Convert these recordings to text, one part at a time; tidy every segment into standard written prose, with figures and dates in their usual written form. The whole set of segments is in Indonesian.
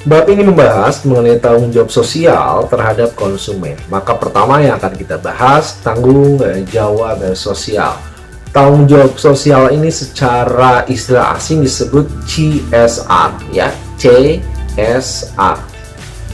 Bab ini membahas mengenai tanggung jawab sosial terhadap konsumen. Maka pertama yang akan kita bahas tanggung jawab sosial. Tanggung jawab sosial ini secara istilah asing disebut CSR, ya, CSR,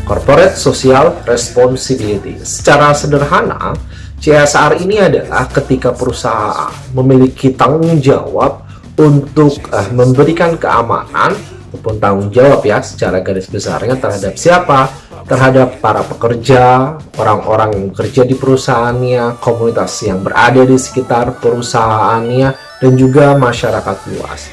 Corporate Social Responsibility. Secara sederhana, CSR ini adalah ketika perusahaan memiliki tanggung jawab untuk memberikan keamanan ataupun tanggung jawab, ya, secara garis besarnya terhadap siapa? Terhadap para pekerja, orang-orang yang bekerja di perusahaannya, komunitas yang berada di sekitar perusahaannya, dan juga masyarakat luas.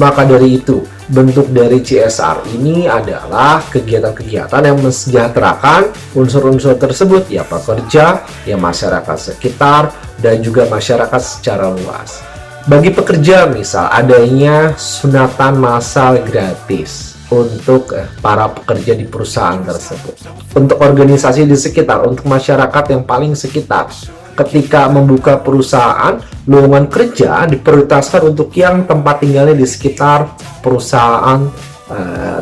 Maka dari itu, bentuk dari CSR ini adalah kegiatan-kegiatan yang mensejahterakan unsur-unsur tersebut, ya pekerja, ya masyarakat sekitar, dan juga masyarakat secara luas. Bagi pekerja, misal adanya sunatan massal gratis untuk para pekerja di perusahaan tersebut. Untuk organisasi di sekitar, untuk masyarakat yang paling sekitar, ketika membuka perusahaan, lowongan kerja diprioritaskan untuk yang tempat tinggalnya di sekitar perusahaan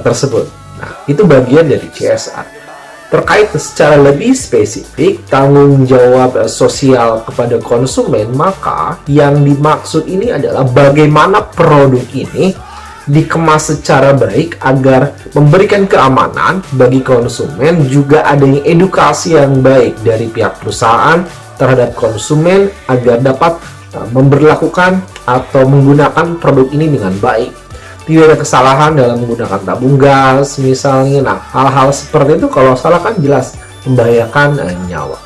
tersebut. Nah, itu bagian dari CSR. Terkait secara lebih spesifik tanggung jawab sosial kepada konsumen, maka yang dimaksud ini adalah bagaimana produk ini dikemas secara baik agar memberikan keamanan bagi konsumen, juga adanya edukasi yang baik dari pihak perusahaan terhadap konsumen agar dapat memberlakukan atau menggunakan produk ini dengan baik. Tidak ada kesalahan dalam menggunakan tabung gas misalnya. Nah, hal-hal seperti itu kalau salah kan jelas membahayakan nyawa.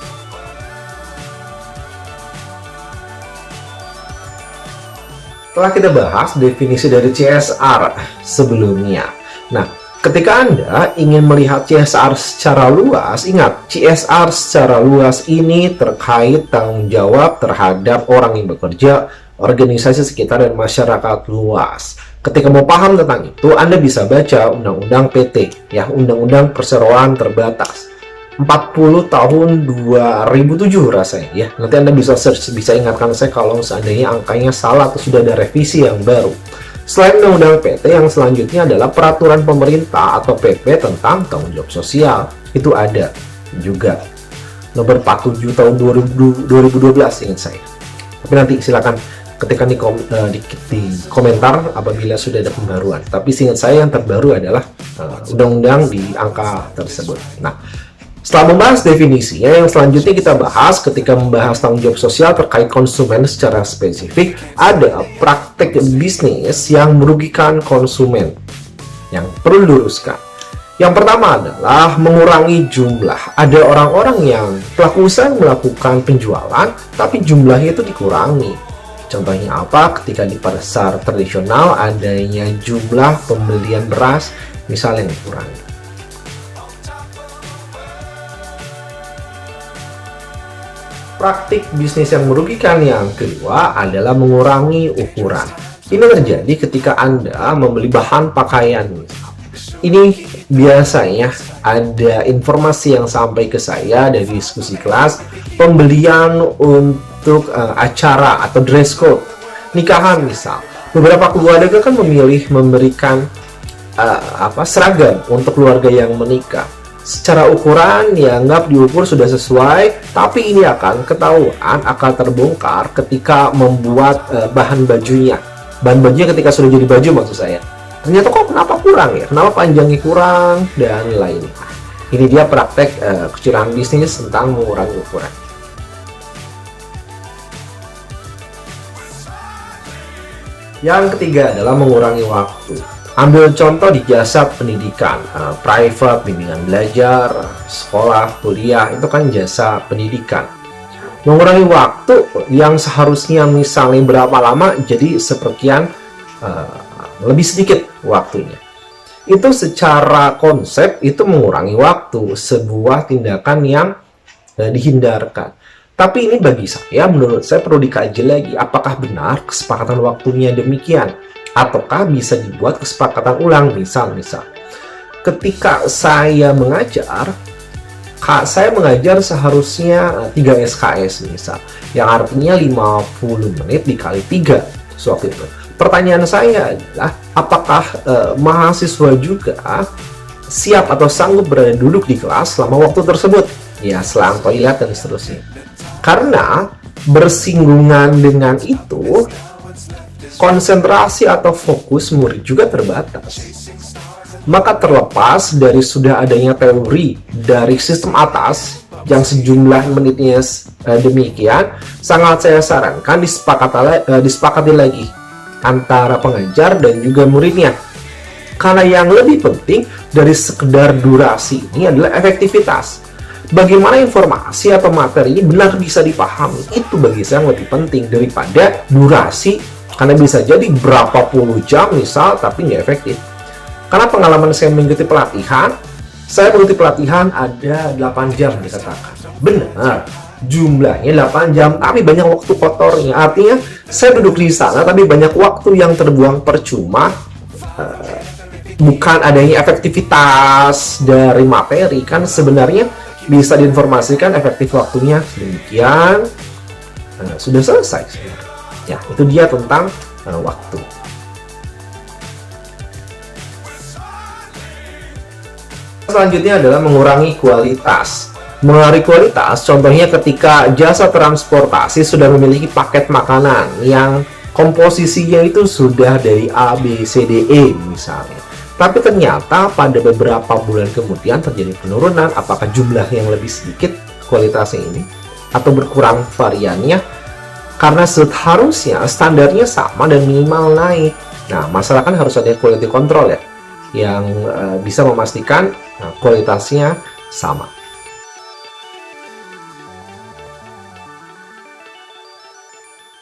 Setelah kita bahas definisi dari CSR sebelumnya, nah, ketika Anda ingin melihat CSR secara luas, ingat, CSR secara luas ini terkait tanggung jawab terhadap orang yang bekerja, organisasi sekitar, dan masyarakat luas. Ketika mau paham tentang itu, Anda bisa baca Undang-Undang PT, ya, Undang-Undang Perseroan Terbatas 40 tahun 2007 rasanya, ya. Nanti Anda bisa search, bisa ingatkan saya kalau seandainya angkanya salah atau sudah ada revisi yang baru. Selain Undang-Undang PT, yang selanjutnya adalah Peraturan Pemerintah atau PP tentang tanggung jawab sosial. Itu ada juga. Nomor 47 tahun 2012 ingat saya. Tapi nanti silakan ketikkan di komentar apabila sudah ada pembaruan. Tapi seingat saya yang terbaru adalah undang-undang di angka tersebut. Nah, setelah membahas definisinya, yang selanjutnya kita bahas ketika membahas tanggung jawab sosial terkait konsumen secara spesifik, ada praktek bisnis yang merugikan konsumen yang perlu diluruskan. Yang pertama adalah mengurangi jumlah. Ada orang-orang yang pelaku usaha melakukan penjualan, tapi jumlahnya itu dikurangi. Contohnya apa? Ketika di pasar tradisional adanya jumlah pembelian beras misalnya yang dikurangi. Praktik bisnis yang merugikan yang kedua adalah mengurangi ukuran. Ini terjadi ketika Anda membeli bahan pakaian. Ini biasanya ada informasi yang sampai ke saya dari diskusi kelas, pembelian untuk acara atau dress code nikahan misal. Beberapa keluarga kan memilih memberikan seragam untuk keluarga yang menikah. Secara ukuran dianggap diukur sudah sesuai, tapi ini akan ketahuan, akan terbongkar ketika membuat bahan bajunya. Bahan bajunya ketika sudah jadi baju maksud saya. Ternyata kok kenapa kurang ya? Kenapa panjangnya kurang dan lainnya. Ini dia praktek kecurangan bisnis tentang mengurangi ukuran. Yang ketiga adalah mengurangi waktu. Ambil contoh di jasa pendidikan, private, bimbingan belajar, sekolah, kuliah, itu kan jasa pendidikan. Mengurangi waktu yang seharusnya misalnya berapa lama jadi seperkian lebih sedikit waktunya. Itu secara konsep itu mengurangi waktu, sebuah tindakan yang dihindarkan. Tapi ini bagi saya, menurut saya perlu dikaji lagi, apakah benar kesepakatan waktunya demikian? Ataukah bisa dibuat kesepakatan ulang? Misal, ketika saya mengajar, saya mengajar seharusnya 3 SKS misal, yang artinya 50 menit dikali 3 waktu itu. Pertanyaan saya adalah, apakah mahasiswa juga siap atau sanggup berada duduk di kelas selama waktu tersebut, ya selang toilet dan seterusnya. Karena bersinggungan dengan itu, konsentrasi atau fokus murid juga terbatas. Maka terlepas dari sudah adanya teori dari sistem atas yang sejumlah menitnya demikian, sangat saya sarankan disepakati lagi antara pengajar dan juga muridnya. Karena yang lebih penting dari sekedar durasi ini adalah efektivitas. Bagaimana informasi atau materi ini benar bisa dipahami, itu bagi saya yang lebih penting daripada durasi. Karena bisa jadi berapa puluh jam misal, tapi nggak efektif. Karena pengalaman saya mengikuti pelatihan, ada 8 jam dikatakan. Benar, jumlahnya 8 jam, tapi banyak waktu kotornya. Artinya, saya duduk di sana, tapi banyak waktu yang terbuang percuma. Bukan adanya efektivitas dari materi, kan sebenarnya bisa diinformasikan efektif waktunya demikian, sudah selesai sebenarnya. Ya, itu dia tentang waktu. Selanjutnya adalah mengurangi kualitas. Mengurangi kualitas, contohnya ketika jasa transportasi sudah memiliki paket makanan yang komposisinya itu sudah dari A, B, C, D, E misalnya. Tapi ternyata pada beberapa bulan kemudian terjadi penurunan, apakah jumlah yang lebih sedikit kualitasnya ini atau berkurang variannya? Karena seharusnya standarnya sama dan minimal naik. Nah, masalah kan harus ada quality control ya, yang bisa memastikan kualitasnya sama.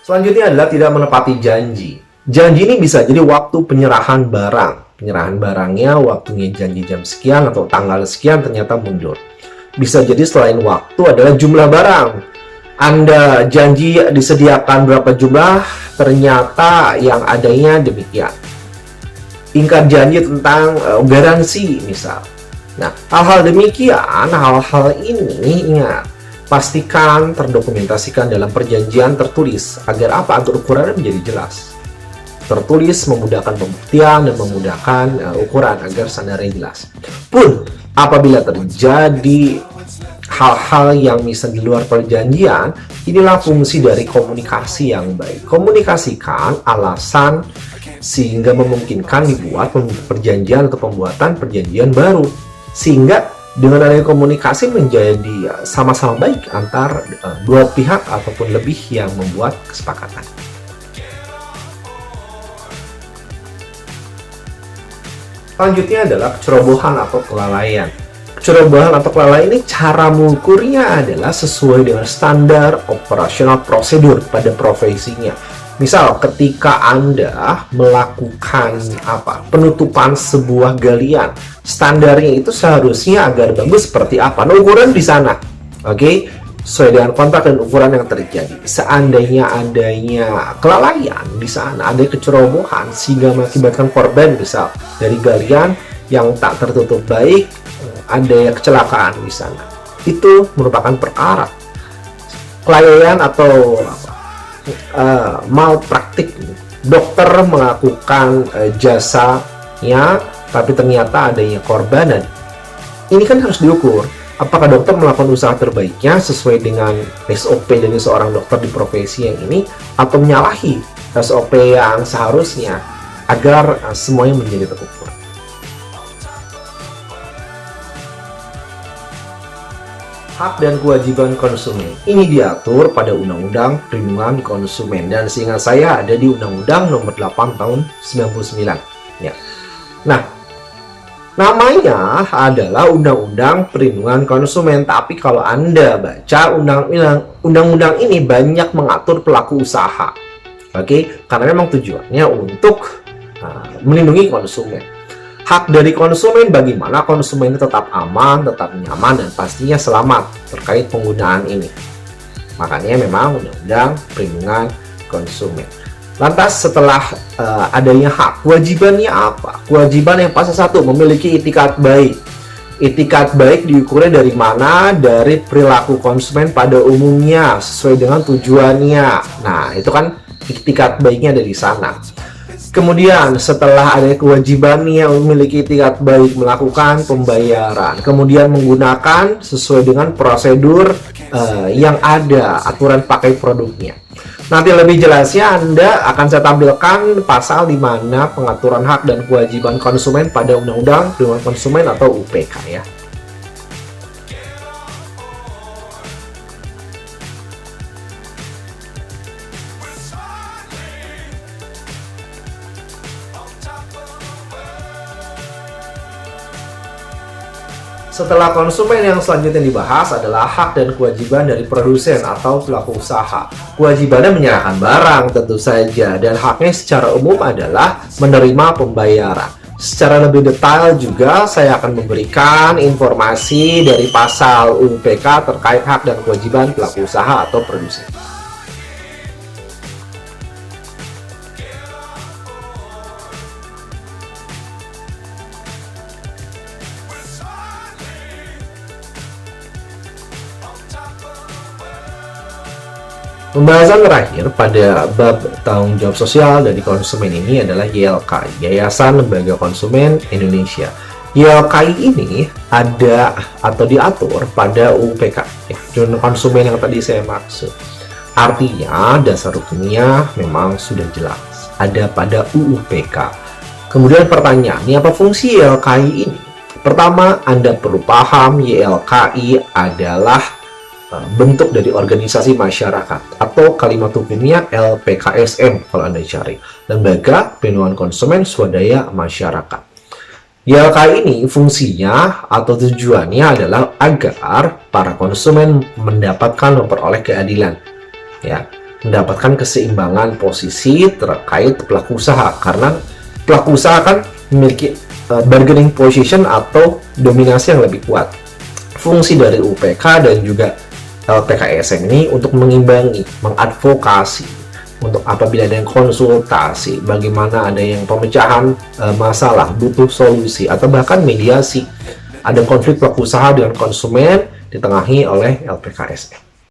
Selanjutnya adalah tidak menepati janji. Janji ini bisa jadi waktu penyerahan barang. Penyerahan barangnya waktunya janji jam sekian atau tanggal sekian ternyata mundur. Bisa jadi selain waktu adalah jumlah barang. Anda janji disediakan berapa jumlah, ternyata yang adanya demikian. Ingkar janji tentang garansi misal. Nah, hal-hal demikian, hal-hal ini ingat, pastikan terdokumentasikan dalam perjanjian tertulis agar apa? Agar ukurannya menjadi jelas. Tertulis memudahkan pembuktian dan memudahkan ukuran agar standarnya jelas. Pun apabila terjadi hal-hal yang bisa di luar perjanjian, inilah fungsi dari komunikasi yang baik. Komunikasikan alasan sehingga memungkinkan dibuat perjanjian atau pembuatan perjanjian baru. Sehingga dengan adanya komunikasi menjadi sama-sama baik antar dua pihak ataupun lebih yang membuat kesepakatan. Selanjutnya adalah kecerobohan atau kelalaian. Kecerobohan atau kelalaian ini cara mengukurnya adalah sesuai dengan standar operasional prosedur pada profesinya. Misal ketika Anda melakukan penutupan sebuah galian, standarnya itu seharusnya agar bagus seperti apa? Nah, ukuran di sana. Oke, sesuai dengan kontrak dan ukuran yang terjadi. Seandainya adanya kelalaian di sana, ada kecerobohan sehingga mengakibatkan korban misal dari galian yang tak tertutup baik, ada kecelakaan di sana. Itu merupakan perkara kelalaian atau malpraktik. Dokter melakukan jasanya, tapi ternyata adanya korban, dan ini kan harus diukur. Apakah dokter melakukan usaha terbaiknya sesuai dengan SOP dari seorang dokter di profesi yang ini, atau menyalahi SOP yang seharusnya agar semuanya menjadi terukur. Hak dan kewajiban konsumen ini diatur pada Undang-Undang Perlindungan Konsumen, dan seingat saya ada di Undang-Undang Nomor 8 Tahun 99. Ya. Nah, namanya adalah Undang-Undang Perlindungan Konsumen, tapi kalau Anda baca undang-undang ini banyak mengatur pelaku usaha. Oke, karena memang tujuannya untuk melindungi konsumen. Hak dari konsumen, bagaimana konsumen ini tetap aman, tetap nyaman, dan pastinya selamat terkait penggunaan ini. Makanya memang Undang-Undang Perlindungan Konsumen. Lantas setelah adanya hak, kewajibannya apa? Kewajiban yang pasal 1, memiliki itikat baik. Itikat baik diukurnya dari mana? Dari perilaku konsumen pada umumnya, sesuai dengan tujuannya. Nah, itu kan itikat baiknya dari sana. Kemudian setelah ada kewajiban yang memiliki itikat baik melakukan pembayaran, kemudian menggunakan sesuai dengan prosedur yang ada, aturan pakai produknya. Nanti lebih jelasnya akan saya tampilkan pasal di mana pengaturan hak dan kewajiban konsumen pada Undang-Undang Perlindungan Konsumen atau UPK ya. Setelah konsumen, yang selanjutnya dibahas adalah hak dan kewajiban dari produsen atau pelaku usaha. Kewajibannya menyerahkan barang tentu saja, dan haknya secara umum adalah menerima pembayaran. Secara lebih detail juga saya akan memberikan informasi dari pasal UPK terkait hak dan kewajiban pelaku usaha atau produsen. Pembahasan terakhir pada bab tanggung jawab sosial dari konsumen ini adalah YLKI, Yayasan Lembaga Konsumen Indonesia. YLKI ini ada atau diatur pada UPK, ya, konsumen yang tadi saya maksud. Artinya dasar hukumnya memang sudah jelas, ada pada UUPK. Kemudian pertanyaannya, apa fungsi YLKI ini? Pertama, Anda perlu paham YLKI adalah bentuk dari organisasi masyarakat atau kalimat hukumnya LPKSM kalau Anda cari, Lembaga Perlindungan Konsumen Swadaya Masyarakat. YLKI ini fungsinya atau tujuannya adalah agar para konsumen memperoleh keadilan, ya, mendapatkan keseimbangan posisi terkait pelaku usaha, karena pelaku usaha kan memiliki bargaining position atau dominasi yang lebih kuat. Fungsi dari UPK dan juga LPKSM ini untuk mengimbangi, mengadvokasi, untuk apabila ada yang konsultasi, bagaimana ada yang pemecahan masalah, butuh solusi, atau bahkan mediasi, ada konflik pelaku usaha dengan konsumen ditengahi oleh LPKSM.